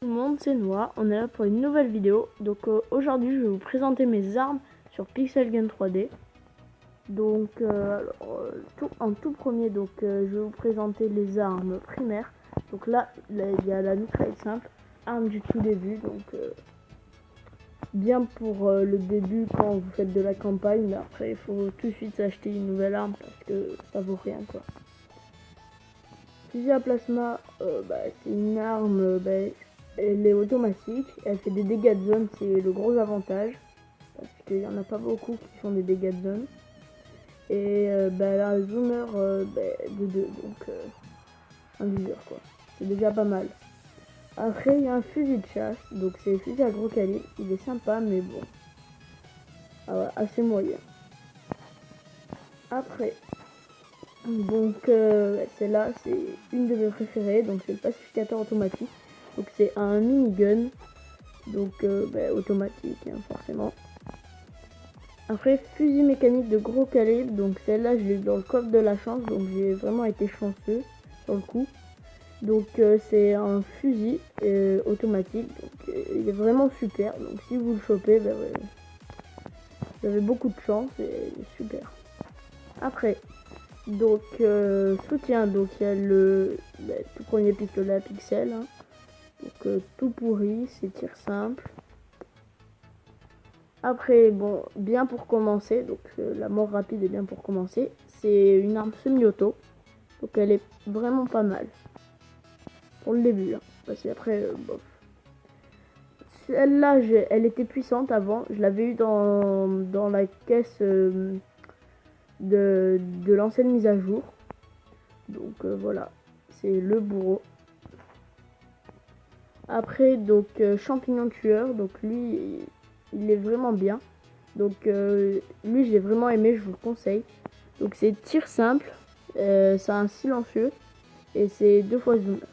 Tout le monde, c'est Noah, on est là pour une nouvelle vidéo. Donc aujourd'hui je vais vous présenter mes armes sur Pixel Gun 3D. Donc en tout premier, je vais vous présenter les armes primaires. Donc là il y a la mitrailleuse simple, arme du tout début, bien pour le début quand vous faites de la campagne, mais après il faut tout de suite s'acheter une nouvelle arme parce que ça vaut rien quoi. Fusil à plasma, c'est une arme, elle est automatique, elle fait des dégâts de zone, c'est le gros avantage, parce qu'il n'y en a pas beaucoup qui font des dégâts de zone. Et elle a un zoomer de 2, un viseur quoi, c'est déjà pas mal. Après il y a un fusil de chasse, donc c'est fusil à gros calibre, il est sympa mais bon, assez moyen. Après, celle-là c'est une de mes préférées, donc c'est le pacificateur automatique. Donc c'est un minigun, automatique forcément. Après fusil mécanique de gros calibre, donc celle-là je l'ai eu dans le coffre de la chance, donc j'ai vraiment été chanceux sur le coup. Donc c'est un fusil automatique, donc il est vraiment super. Donc si vous le chopez, vous avez beaucoup de chance et il est super. Après, soutien, donc il y a le tout premier pistolet à pixels, hein. Donc tout pourri, c'est tir simple. Après, bon, bien pour commencer, donc la mort rapide est bien pour commencer. C'est une arme semi-auto, donc elle est vraiment pas mal pour le début, hein, parce qu'après, bof. Celle-là, elle était puissante avant, je l'avais eu dans la caisse de l'ancienne mise à jour. Donc voilà, c'est le bourreau. Après, champignon tueur, donc lui, il est vraiment bien. Donc lui, j'ai vraiment aimé, je vous le conseille. Donc c'est tir simple, c'est un silencieux et c'est 2 fois zoomer.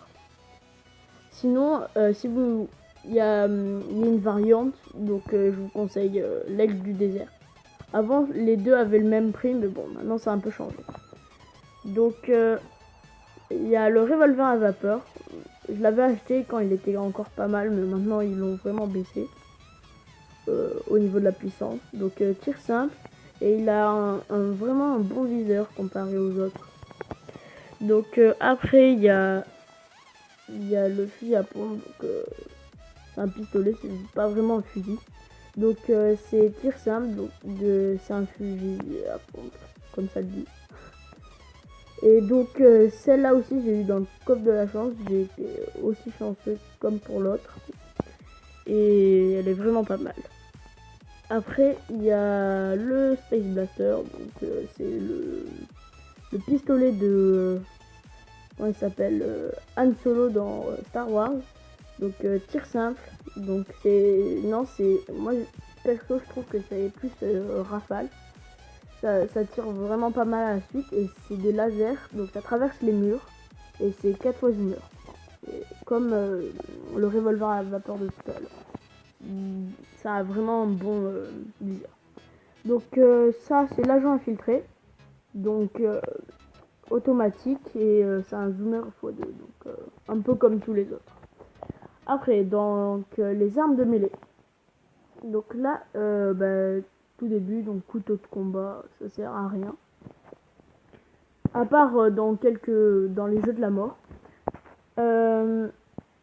Sinon, il y a une variante, donc je vous conseille l'aigle du désert. Avant, les deux avaient le même prix, mais bon, maintenant ça a un peu changé. Donc il y a le revolver à vapeur. Je l'avais acheté quand il était encore pas mal, mais maintenant ils l'ont vraiment baissé au niveau de la puissance. Donc tir simple et il a vraiment un bon viseur comparé aux autres. Donc après il y a le fusil à pompe, c'est un pistolet, c'est pas vraiment un fusil. Donc c'est tir simple, c'est un fusil à pompe, comme ça le dit. Et donc celle-là aussi j'ai eu dans le coffre de la chance, j'ai été aussi chanceux comme pour l'autre. Et elle est vraiment pas mal. Après il y a le Space Blaster, donc c'est le pistolet de comment il s'appelle, Han Solo dans Star Wars. Donc tir simple, donc moi perso je trouve que c'est plus rafale. Ça tire vraiment pas mal à la suite et c'est des lasers, donc ça traverse les murs et c'est 4 fois zoomer. Comme le revolver à vapeur de tout à l'heure. Ça a vraiment un bon viseur. Donc ça c'est l'agent infiltré, donc automatique et c'est un zoomer x2, donc un peu comme tous les autres. Après, les armes de mêlée. Donc là, tout début, donc couteau de combat, ça sert à rien. À part dans les jeux de la mort.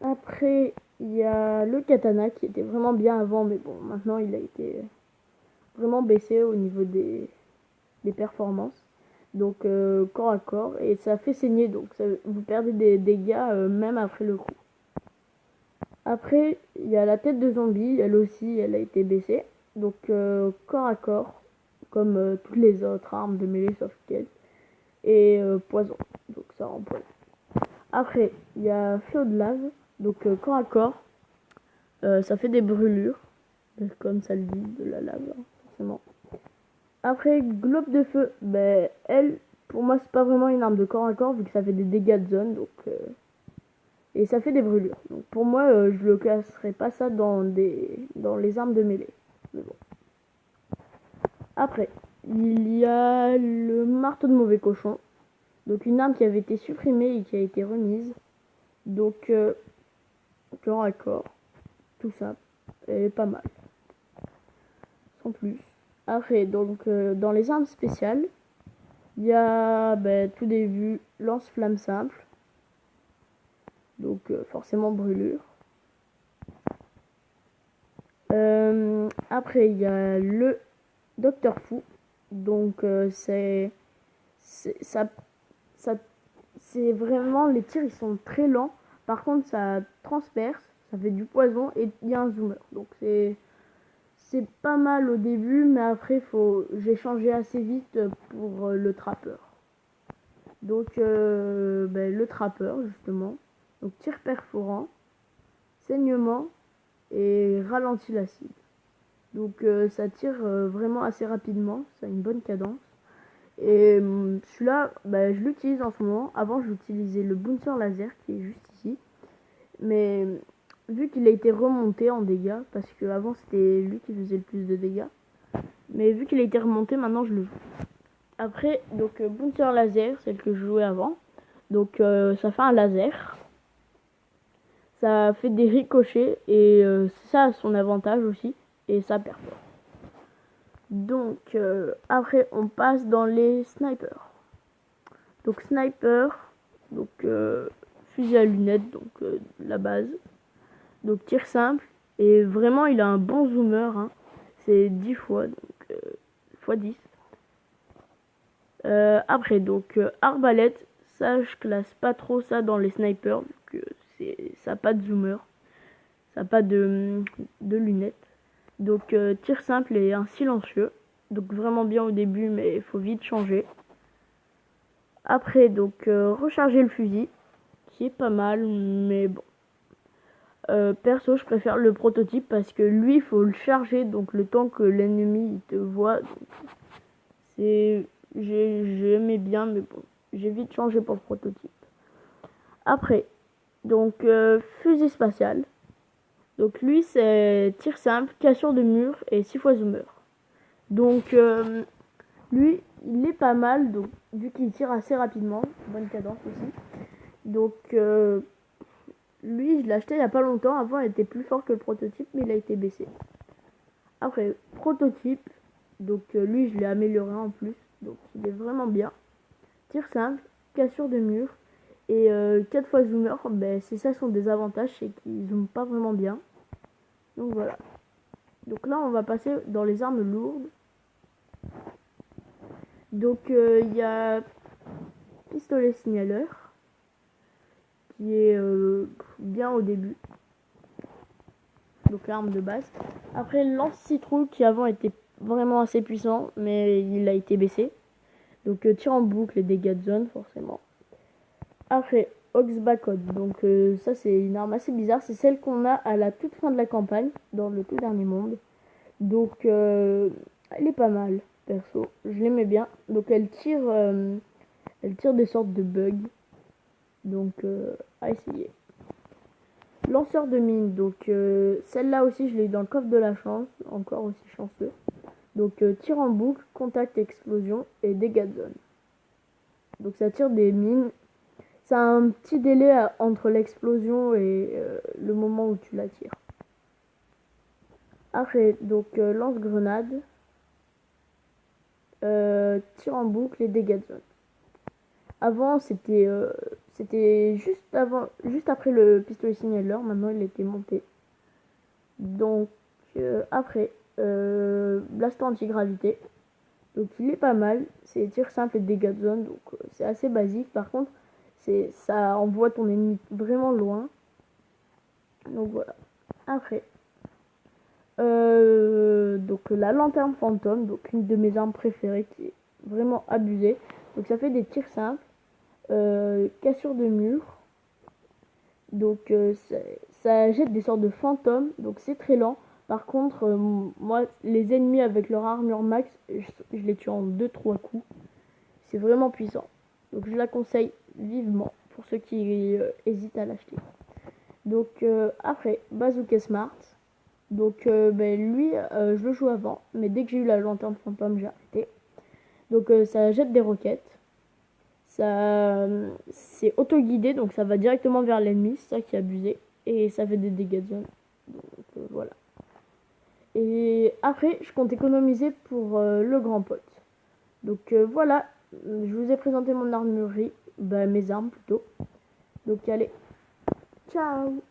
Après, il y a le katana qui était vraiment bien avant, mais bon, maintenant il a été vraiment baissé au niveau des performances. Donc corps à corps, et ça fait saigner, donc vous perdez des dégâts même après le coup. Après, il y a la tête de zombie, elle aussi, elle a été baissée. Donc corps à corps, comme toutes les autres armes de mêlée sauf qu'elle. Et poison, donc ça rempoise. Après, il y a flot de lave, donc corps à corps, ça fait des brûlures, comme ça le dit, de la lave, hein, forcément. Après, globe de feu, elle, pour moi, c'est pas vraiment une arme de corps à corps, vu que ça fait des dégâts de zone, donc et ça fait des brûlures. Donc pour moi, je le classerai pas ça dans les armes de mêlée. Mais bon. Après, il y a le marteau de mauvais cochon. Donc une arme qui avait été supprimée et qui a été remise. Donc corps à corps, tout ça, et pas mal, sans plus. Après, donc, dans les armes spéciales, il y a tout début lance-flamme simple, donc forcément brûlure. Après, il y a le Docteur Fou, donc ça, c'est vraiment, les tirs ils sont très lents, par contre ça transperce, ça fait du poison et il y a un zoomer, donc c'est pas mal au début, mais après j'ai changé assez vite pour le trappeur. Donc le trappeur justement, donc tir perforant, saignement et ralentit l'acide. Donc ça tire vraiment assez rapidement, ça a une bonne cadence. Et celui-là, je l'utilise en ce moment. Avant, j'utilisais le Bouncer laser qui est juste ici. Mais vu qu'il a été remonté en dégâts, parce qu'avant c'était lui qui faisait le plus de dégâts. Mais vu qu'il a été remonté, maintenant je le joue. Après, donc Bouncer laser, celle que je jouais avant. Donc ça fait un laser. Ça fait des ricochets et ça a son avantage aussi. Et ça performe. Donc après on passe dans les snipers. Donc sniper, donc fusil à lunettes, donc la base. Donc tir simple et vraiment il a un bon zoomer, hein. C'est 10 fois, donc x 10. Après donc arbalète, ça je classe pas trop ça dans les snipers, donc ça n'a pas de zoomer, ça n'a pas de lunettes. Donc tir simple et un silencieux, donc vraiment bien au début mais il faut vite changer. Après donc recharger le fusil, qui est pas mal mais bon. Perso je préfère le prototype parce que lui il faut le charger, donc le temps que l'ennemi il te voit, j'aimais bien mais bon j'ai vite changé pour le prototype. Après donc fusil spatial, donc lui c'est tir simple, cassure de mur et 6 fois zoomer. Donc lui il est pas mal, donc vu qu'il tire assez rapidement, bonne cadence aussi. Donc lui je l'ai acheté il y a pas longtemps, avant il était plus fort que le prototype mais il a été baissé. Après prototype, donc lui je l'ai amélioré en plus, donc il est vraiment bien. Tir simple, cassure de mur et 4 fois zoomer, c'est ça son désavantage, c'est qu'il zoome pas vraiment bien. Donc voilà. Donc là on va passer dans les armes lourdes. Donc il y a pistolet signaleur qui est bien au début. Donc l'arme de base. Après lance-citrouille qui avant était vraiment assez puissant mais il a été baissé. Donc tir en boucle et dégâts de zone forcément. Après Oxbacode, donc ça c'est une arme assez bizarre, c'est celle qu'on a à la toute fin de la campagne, dans le tout dernier monde. Donc elle est pas mal, perso, je l'aimais bien. Donc elle tire des sortes de bugs, donc à essayer. Lanceur de mine, donc celle-là aussi je l'ai eu dans le coffre de la chance, encore aussi chanceux. Donc tir en boucle, contact, explosion et dégâts de zone. Donc ça tire des mines. Ça a un petit délai entre l'explosion et le moment où tu la tires. Après, donc lance-grenade, tir en boucle et dégâts de zone. Avant, c'était juste après le pistolet signaleur. Maintenant, il a été monté. Donc après, blaster anti-gravité. Donc il est pas mal. C'est tir simple et dégâts de zone. Donc c'est assez basique. Par contre, ça envoie ton ennemi vraiment loin. Donc voilà. Après, donc la lanterne fantôme, donc une de mes armes préférées qui est vraiment abusée. Donc ça fait des tirs simples, cassure de mur. Donc ça jette des sortes de fantômes, donc c'est très lent. Par contre, moi, les ennemis avec leur armure max, je les tue en 2-3 coups. C'est vraiment puissant. Donc je la conseille vivement pour ceux qui hésitent à l'acheter. Donc après, Bazooka Smart. Donc lui, je le joue avant, mais dès que j'ai eu la lanterne fantôme, j'ai arrêté. Donc ça jette des roquettes. Ça, c'est auto-guidé, donc ça va directement vers l'ennemi, c'est ça qui est abusé. et ça fait des dégâts de zone. Donc voilà. Et après, je compte économiser pour le grand pote. Donc voilà, je vous ai présenté mon armurerie, mes armes plutôt. Donc allez, ciao!